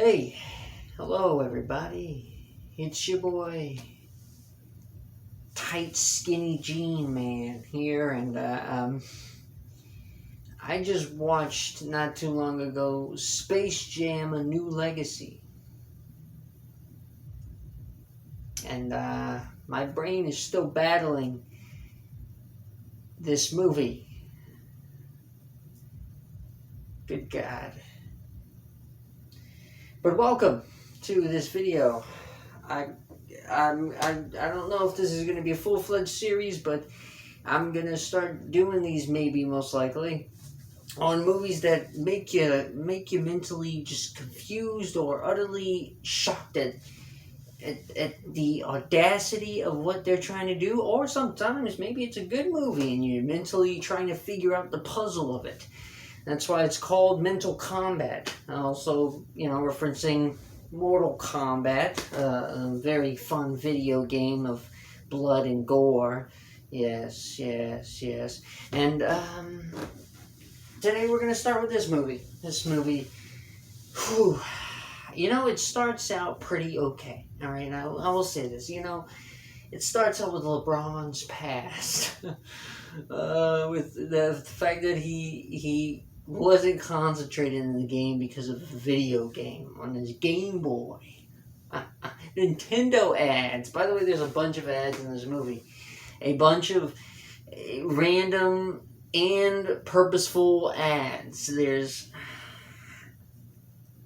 Hey, hello everybody. It's your boy, Tight Skinny Jean Man here, and I just watched not too long ago Space Jam: A New Legacy, and my brain is still battling this movie. Good God! But welcome to this video. I I don't know if this is going to be a full-fledged series, but I'm going to start doing these maybe most likely on movies that make you mentally just confused or utterly shocked at the audacity of what they're trying to do, or sometimes maybe it's a good movie and you're mentally trying to figure out the puzzle of it. That's why it's called Mental Combat. Also, referencing Mortal Kombat, a very fun video game of blood and gore. Yes, yes, yes. And today we're going to start with this movie. This movie, whew, it starts out pretty okay. All right, I will say this. It starts out with LeBron's past, with the fact that he wasn't concentrated in the game because of a video game on his Game Boy. Nintendo ads. By the way, there's a bunch of ads in this movie. A bunch of random and purposeful ads.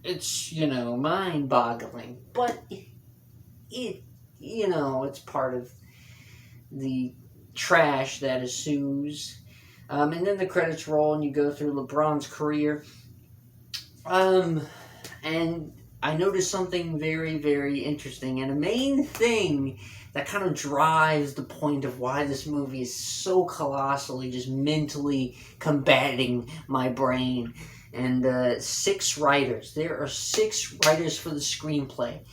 It's mind-boggling, but it's part of the trash that ensues. And then the credits roll and you go through LeBron's career. And I noticed something very, very interesting, and a main thing that kind of drives the point of why this movie is so colossally just mentally combating my brain. And 6 writers. There are 6 writers for the screenplay.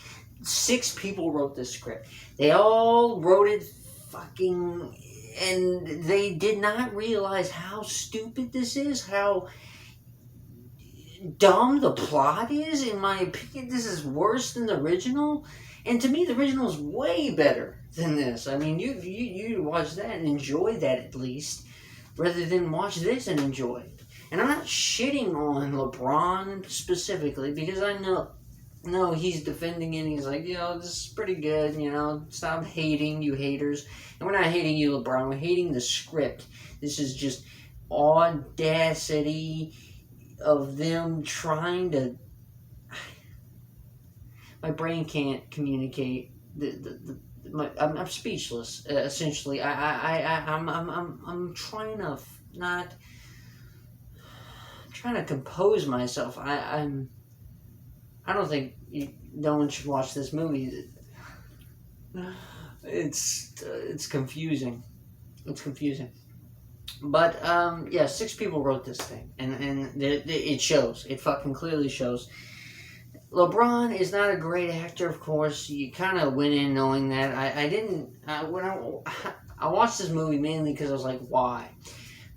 6 people wrote this script. They all wrote it fucking... And they did not realize how stupid this is, how dumb the plot is. In my opinion, this is worse than the original. And to me, the original is way better than this. I mean, you watch that and enjoy that at least, rather than watch this and enjoy it. And I'm not shitting on LeBron specifically, because I know he's defending it. He's like, this is pretty good, stop hating, you haters. And we're not hating you, LeBron. We're hating the script. This is just audacity of them trying to... My brain can't communicate. I'm speechless, essentially. I'm trying to not... I'm trying to compose myself. I don't think no one should watch this movie. It's confusing. It's confusing. But 6 people wrote this thing, and it shows. It fucking clearly shows. LeBron is not a great actor, of course. You kind of went in knowing that. I watched this movie mainly because I was like, why?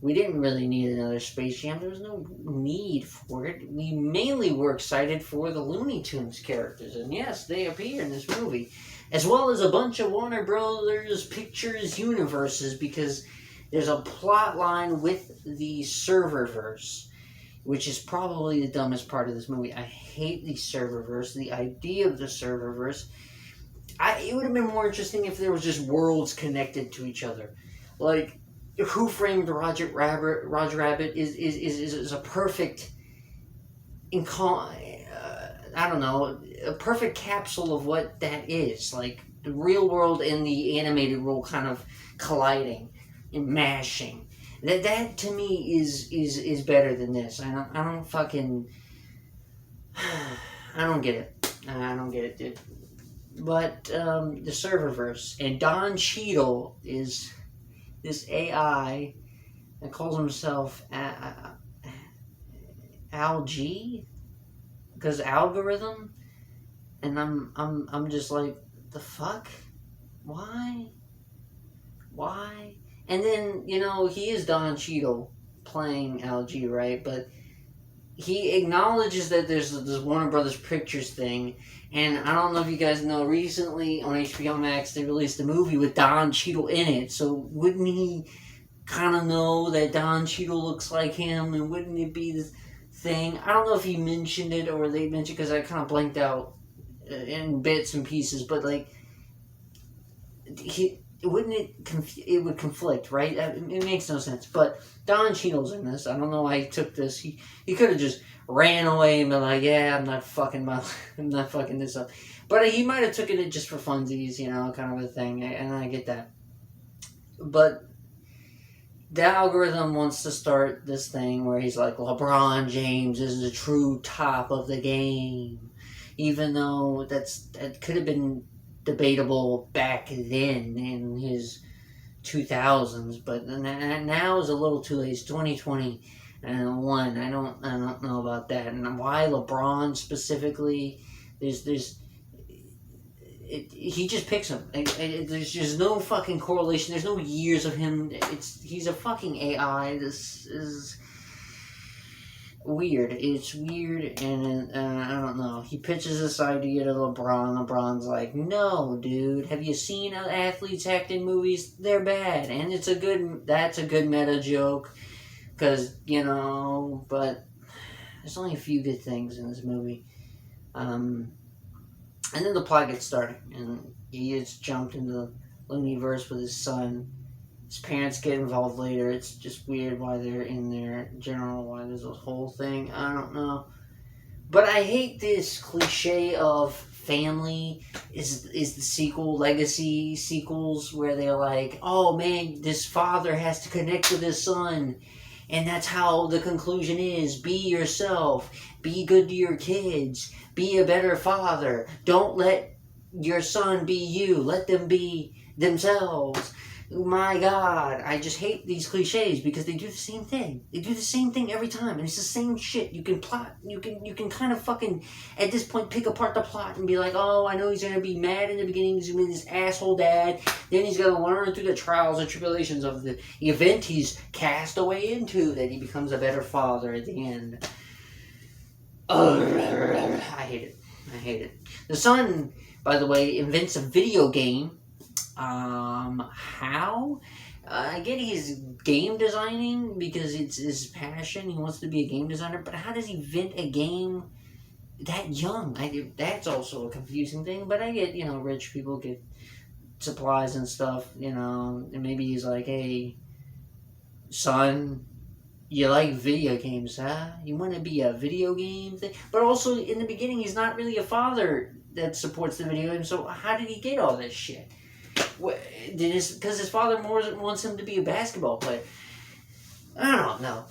We didn't really need another Space Jam. There was no need for it. We mainly were excited for the Looney Tunes characters. And yes, they appear in this movie. As well as a bunch of Warner Brothers Pictures universes, because there's a plot line with the Serververse, which is probably the dumbest part of this movie. I hate the Serververse. The idea of the Serververse. It would have been more interesting if there was just worlds connected to each other. Like... Who Framed Roger Rabbit is a perfect, I don't know, a perfect capsule of what that is. Like the real world and the animated world kind of colliding and mashing. That to me is better than this. I don't fucking... I don't get it. I don't get it, dude. But the Serververse and Don Cheadle is this AI that calls himself Al-G, because algorithm, and I'm just like, the fuck, why? And then he is Don Cheadle playing Al-G, right? But he acknowledges that there's this Warner Brothers Pictures thing, and I don't know if you guys know, recently on HBO Max they released a movie with Don Cheadle in it, so wouldn't he kind of know that Don Cheadle looks like him, and wouldn't it be this thing? I don't know if he mentioned it or they mentioned, because I kind of blanked out in bits and pieces, but like, it would conflict, right? It makes no sense. But Don Cheadle's in this. I don't know why he took this. He could have just ran away and been like, yeah, I'm not fucking this up. But he might have taken it just for funsies, kind of a thing, and I get that. But the algorithm wants to start this thing where he's like, LeBron James is the true top of the game, even though that could have been debatable back then in his 2000s, but now is a little too late. It's 2021. I don't know about that, and why LeBron specifically. He just picks him. There's just no fucking correlation. There's no years of him. He's a fucking AI. This is weird. It's weird, and I don't know. He pitches this idea to LeBron. LeBron's like, no, dude. Have you seen athletes act in movies? They're bad, and that's a good meta joke, because but there's only a few good things in this movie. And then the plot gets started, and he gets jumped into the Looneyverse with his son. His parents get involved later. It's just weird why they're in there in general, why there's a whole thing. I don't know. But I hate this cliche of family is the sequel, legacy sequels, where they're like, oh man, this father has to connect with his son, and that's how the conclusion is. Be yourself. Be good to your kids. Be a better father. Don't let your son be you. Let them be themselves. My God, I just hate these cliches because they do the same thing. They do the same thing every time, and it's the same shit. You can plot, you can kind of fucking, at this point, pick apart the plot and be like, oh, I know he's gonna be mad in the beginning, he's gonna be this asshole dad, then he's gonna learn through the trials and tribulations of the event he's cast away into, that he becomes a better father at the end. I hate it. The son, by the way, invents a video game. How? I get he's game designing because it's his passion. He wants to be a game designer, but how does he invent a game that young? That's also a confusing thing, but I get, rich people get supplies and stuff, and maybe he's like, hey, son, you like video games, huh? You want to be a video game thing? But also, in the beginning, he's not really a father that supports the video game, so how did he get all this shit? Because his father more wants him to be a basketball player. I don't know.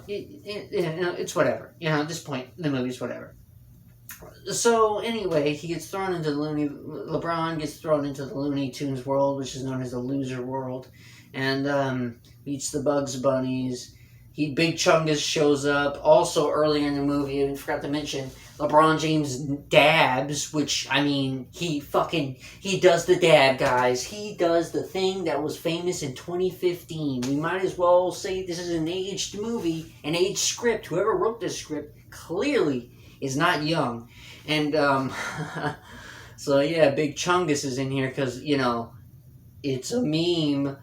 It's whatever. At this point, the movie's whatever. So, anyway, he gets thrown into LeBron gets thrown into the Looney Tunes world, which is known as the loser world, and meets the Bugs Bunnies. Big Chungus shows up. Also, earlier in the movie, I forgot to mention, LeBron James dabs, which, he does the dab, guys. He does the thing that was famous in 2015. We might as well say this is an aged movie, an aged script. Whoever wrote this script clearly is not young. And, so yeah, Big Chungus is in here because, it's a meme.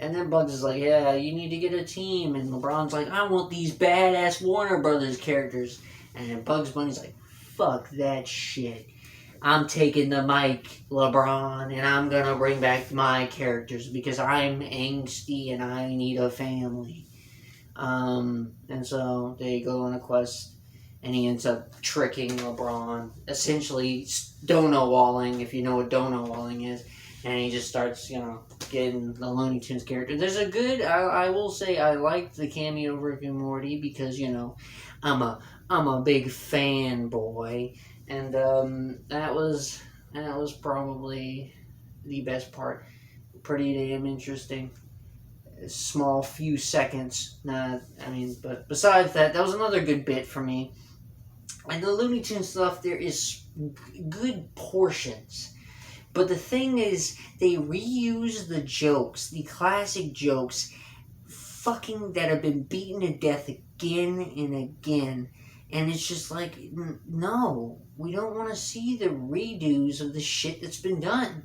And then Bugs is like, yeah, you need to get a team. And LeBron's like, I want these badass Warner Brothers characters. And Bugs Bunny's like, fuck that shit. I'm taking the mic, LeBron, and I'm going to bring back my characters because I'm angsty and I need a family. And so they go on a quest, and he ends up tricking LeBron. Essentially, dono-walling, if you know what dono-walling is. And he just starts, getting the Looney Tunes character. There's a good, I will say, I liked the cameo of Rick and Morty because, I'm a big fanboy. And, that was probably the best part. Pretty damn interesting. Small few seconds. But besides that was another good bit for me. And the Looney Tunes stuff, there is good portions. But the thing is, they reuse the jokes, the classic jokes, that have been beaten to death again and again. And it's just like, no, we don't want to see the redos of the shit that's been done.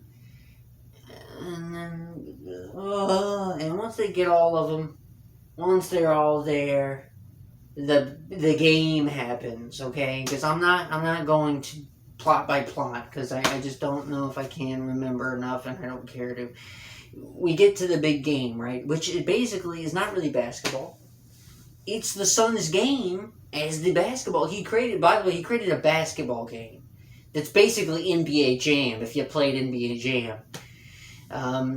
And then, and once they get all of them, once they're all there, the game happens, okay? Because I'm not going to plot by plot, because I just don't know if I can remember enough, and I don't care to. We get to the big game, right? Which it basically is not really basketball. It's the son's game as the basketball. By the way, he created a basketball game that's basically NBA Jam, if you played NBA Jam.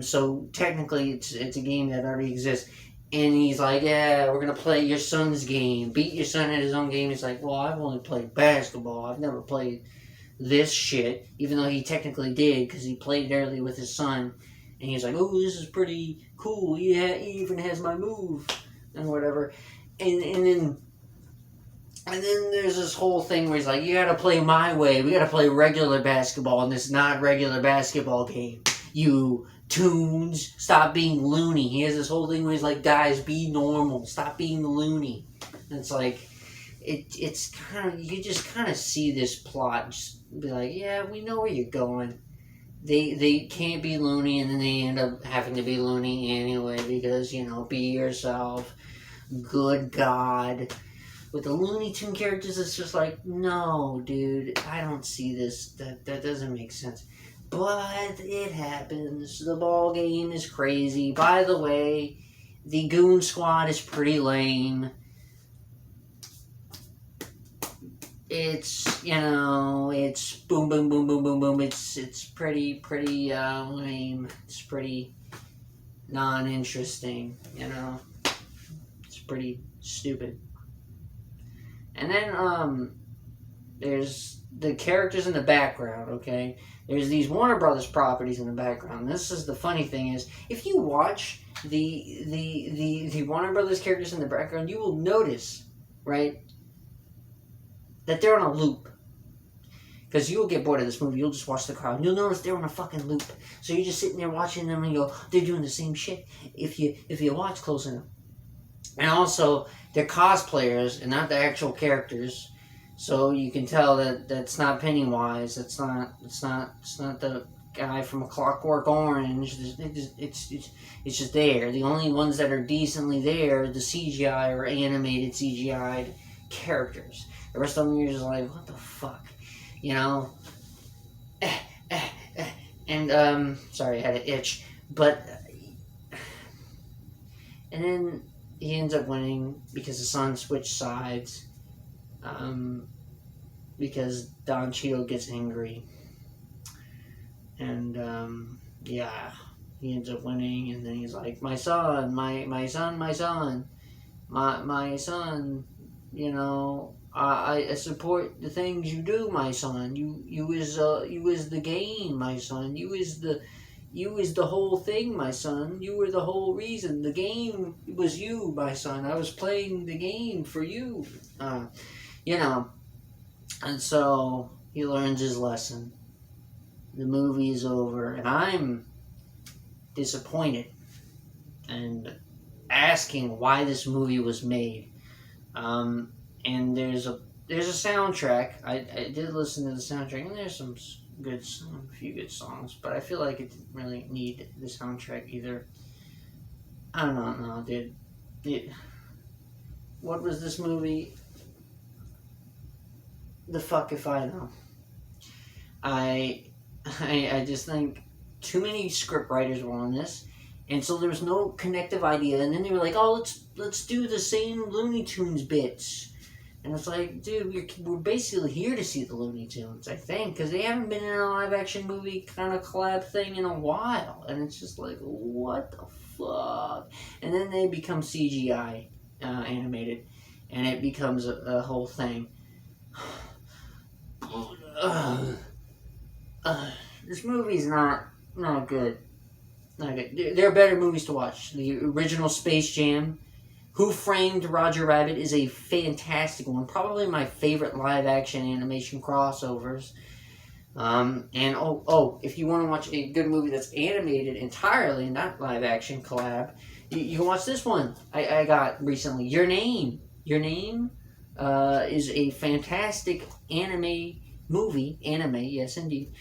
So technically it's a game that already exists. And he's like, yeah, we're going to play your son's game. Beat your son at his own game. He's like, well, I've only played basketball. I've never played this shit. Even though he technically did, because he played early with his son. And he's like, oh, this is pretty cool. Yeah, he even has my move. And whatever. And then there's this whole thing where he's like, you gotta play my way. We gotta play regular basketball in this not regular basketball game. You Toons, stop being loony. He has this whole thing where he's like, guys, be normal. Stop being loony. And it's like, it's kind of, you just kind of see this plot just be like, yeah, we know where you're going. They can't be loony, and then they end up having to be loony anyway because, be yourself. Good God. With the Looney Tune characters, it's just like, no, dude, I don't see this. That doesn't make sense. But it happens. The ball game is crazy. By the way, the Goon Squad is pretty lame. It's, it's boom, boom, boom, boom, boom, boom. It's pretty lame. It's pretty non-interesting, It's pretty stupid. And then, there's the characters in the background, okay? There's these Warner Brothers properties in the background. This is the funny thing is, if you watch the Warner Brothers characters in the background, you will notice, right, that they're on a loop. Because you'll get bored of this movie, you'll just watch the crowd, and you'll notice they're on a fucking loop. So you're just sitting there watching them, and you go, they're doing the same shit, if you watch close enough. And also, they're cosplayers, and not the actual characters. So you can tell that that's not Pennywise. It's not the guy from A Clockwork Orange. It's just there. The only ones that are decently there are the CGI or animated CGI'd characters. The rest of them you're just like, what the fuck, And sorry, I had an itch, but and then he ends up winning because the son switched sides. Because Don Cheadle gets angry. And, he ends up winning, and then he's like, my son, my son, I support the things you do, my son. You is the game, my son. You is the whole thing, my son. You were the whole reason. The game was you, my son. I was playing the game for you. And so he learns his lesson. The movie is over, and I'm disappointed and asking why this movie was made. And there's a soundtrack. I did listen to the soundtrack, and there's a few good songs, but I feel like it didn't really need the soundtrack either. I don't know, dude. What was this movie? The fuck if I know. I just think too many script writers were on this, and so there was no connective idea. And then they were like, "Oh, let's do the same Looney Tunes bits," and it's like, dude, we're basically here to see the Looney Tunes, I think, because they haven't been in a live action movie kind of collab thing in a while, and it's just like, what the fuck? And then they become CGI animated, and it becomes a whole thing. This movie's not good. Not good. There are better movies to watch. The original Space Jam, Who Framed Roger Rabbit is a fantastic one. Probably my favorite live-action animation crossovers. And if you want to watch a good movie that's animated entirely, not live-action collab, You can watch this one I got recently. Your Name. Your Name is a fantastic movie. Anime, yes, indeed.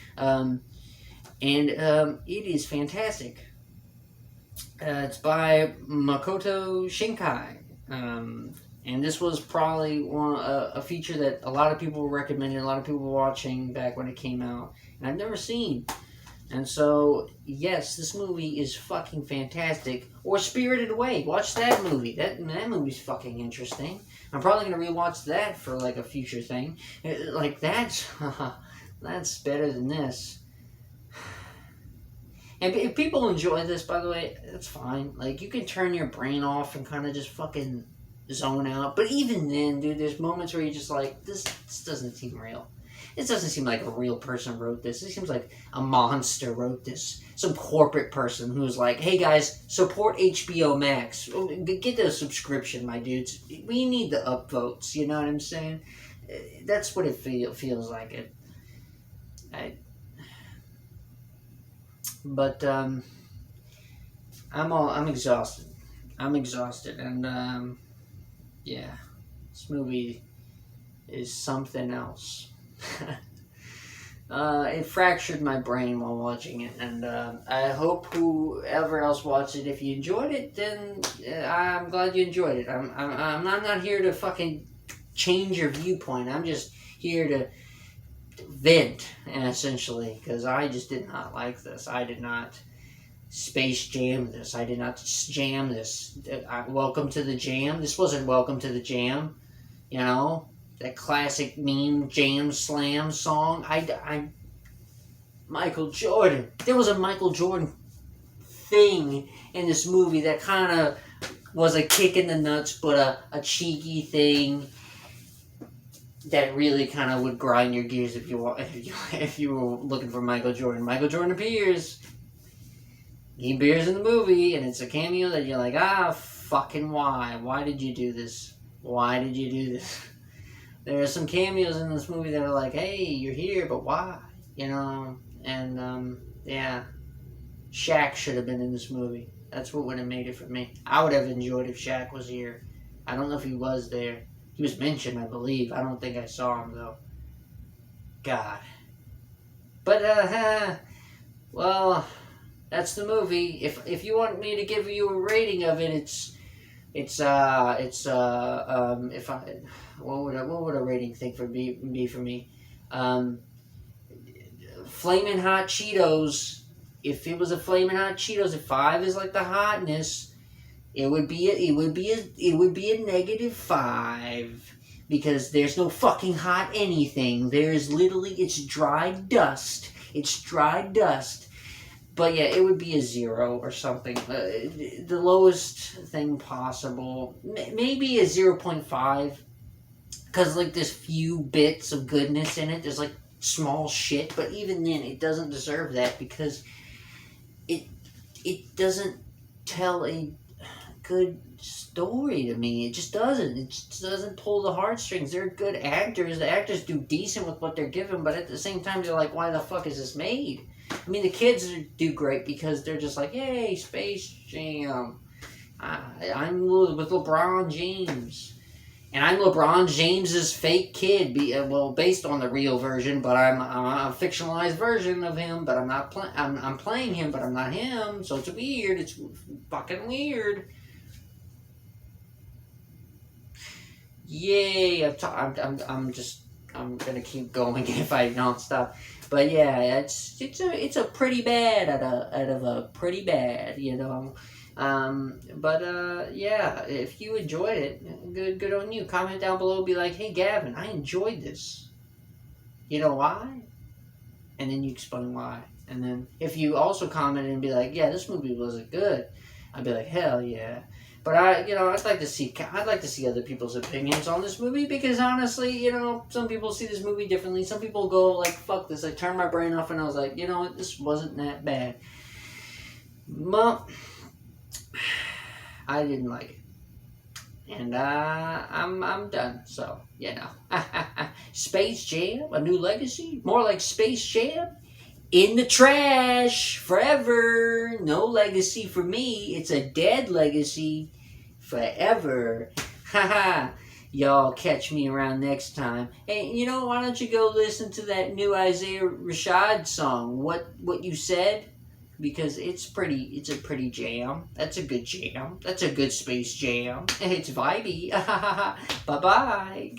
It is fantastic. It's by Makoto Shinkai. And this was probably a feature that a lot of people were recommending, a lot of people were watching back when it came out, and I've never seen. And so, yes, this movie is fucking fantastic. Or Spirited Away. Watch that movie. That movie's fucking interesting. I'm probably gonna rewatch that for like a future thing. Like that's better than this. And if people enjoy this, by the way, that's fine. Like, you can turn your brain off and kind of just fucking zone out. But even then, dude, there's moments where you're just like, this doesn't seem real. This doesn't seem like a real person wrote this. It seems like a monster wrote this. Some corporate person who's like, hey guys, support HBO Max. Get the subscription, my dudes. We need the upvotes, you know what I'm saying? That's what it feels like. But I'm exhausted. And yeah, this movie is something else. It fractured my brain while watching it, and I hope whoever else watched it, if you enjoyed it, then I'm glad you enjoyed it. I'm not here to fucking change your viewpoint. I'm just here to vent, essentially, because I just did not like this. I did not Space Jam this. I did not jam this. Welcome to the Jam. This wasn't Welcome to the Jam. You know, that classic meme Jam Slam song. Michael Jordan. There was a Michael Jordan thing in this movie that kind of was a kick in the nuts, but a cheeky thing that really kind of would grind your gears if you were looking for Michael Jordan. Michael Jordan appears. He appears in the movie, and it's a cameo that you're like, fucking why? Why did you do this? Why did you do this? There are some cameos in this movie that are like, hey, you're here, but why? You know? And, yeah. Shaq should have been in this movie. That's what would have made it for me. I would have enjoyed if Shaq was here. I don't know if he was there. He was mentioned, I believe. I don't think I saw him, though. God. But, well, that's the movie. If you want me to give you a rating of it, what would a rating thing be for me? Flamin' Hot Cheetos. If it was a Flamin' Hot Cheetos, if 5 is like the hotness, it would be a -5, because there's no fucking hot anything. There's literally, it's dry dust. It's dry dust. But yeah, it would be a 0 or something. The lowest thing possible. Maybe a 0.5. Because like there's few bits of goodness in it. There's like small shit. But even then, it doesn't deserve that, because it doesn't tell a good story to me. It just doesn't. It just doesn't pull the heartstrings. They're good actors. The actors do decent with what they're given, but at the same time, they're like, why the fuck is this made? I mean, the kids do great because they're just like, hey, Space Jam. I'm with LeBron James. And I'm LeBron James's fake kid, based on the real version, but I'm a fictionalized version of him, but I'm not I'm playing him, but I'm not him, so it's weird. It's fucking weird. Yay! I'm gonna keep going if I don't stop. But yeah, it's a pretty bad out of a pretty bad, you know. Yeah, if you enjoyed it, good on you. Comment down below, be like, hey Gavin, I enjoyed this. You know why? And then you explain why. And then if you also comment and be like, yeah, this movie wasn't good, I'd be like, hell yeah. But I'd like to see other people's opinions on this movie, because honestly, some people see this movie differently. Some people go like, fuck this. I turned my brain off and I was like, you know what, this wasn't that bad. Well, I didn't like it. And I'm done. So, Space Jam, A New Legacy, more like Space Jam In the trash forever. No legacy for me. It's a dead legacy forever. Haha. Y'all catch me around next time. Hey, you know, why don't you go listen to that new Isaiah Rashad song, What You Said? Because it's a pretty jam. That's a good jam. That's a good space jam. It's vibey. Bye-bye.